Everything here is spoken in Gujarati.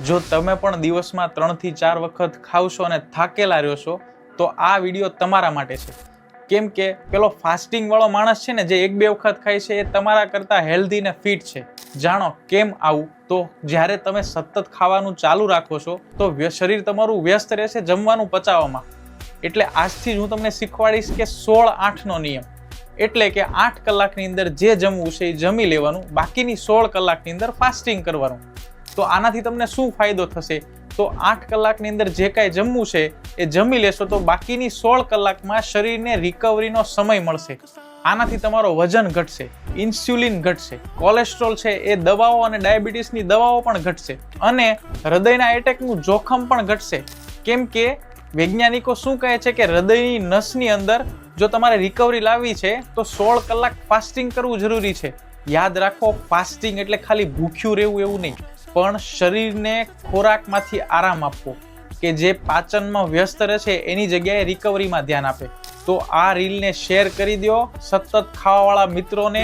જો તમે પણ દિવસમાં 3 થી 4 વખત ખાવશો અને થાકેલા રહ્યો છો તો આ વિડીયો તમારા માટે છે. કેમ કે પેલો ફાસ્ટિંગ વાળો માણસ છે ને જે 1-2 વખત ખાય છે એ તમારા કરતાં હેલ્ધી ને ફિટ છે. જાણો કેમ આવું? તો જ્યારે તમે સતત ખાવાનું ચાલુ રાખો છો તો શરીર તમારું વ્યસ્ત રહેશે જમવાનું પચાવવામાં. એટલે આજથી જ હું તમને શીખવાડીશ કે 16-8નો નિયમ. એટલે કે 8 કલાકની અંદર જે જમવું છે એ જમી લેવાનું, બાકીની 16 કલાકની અંદર ફાસ્ટિંગ કરવાનું. તો આનાથી તમને શું ફાયદો થશે? તો 8 કલાકની અંદર જે કાંઈ જમવું છે એ જમી લેશો તો બાકીની 16 કલાકમાં શરીરને રિકવરીનો સમય મળશે. આનાથી તમારો વજન ઘટશે, ઇન્સ્યુલિન ઘટશે, કોલેસ્ટ્રોલ છે એ દવાઓ અને ડાયાબિટીસની દવાઓ પણ ઘટશે અને હૃદયના એટેકનું જોખમ પણ ઘટશે. કેમ કે વૈજ્ઞાનિકો શું કહે છે કે હૃદયની નસની અંદર જો તમારે રિકવરી લાવવી છે તો 16 કલાક ફાસ્ટિંગ કરવું જરૂરી છે. યાદ રાખો, ફાસ્ટિંગ એટલે ખાલી ભૂખ્યું રહેવું એવું નહીં, પણ શરીરને ખોરાકમાંથી આરામ આપવો કે જે પાચનમાં વ્યસ્ત રહેશે એની જગ્યાએ રિકવરીમાં ધ્યાન આપે. તો આ રીલને શેર કરી દો સતત ખાવાવાળા મિત્રોને.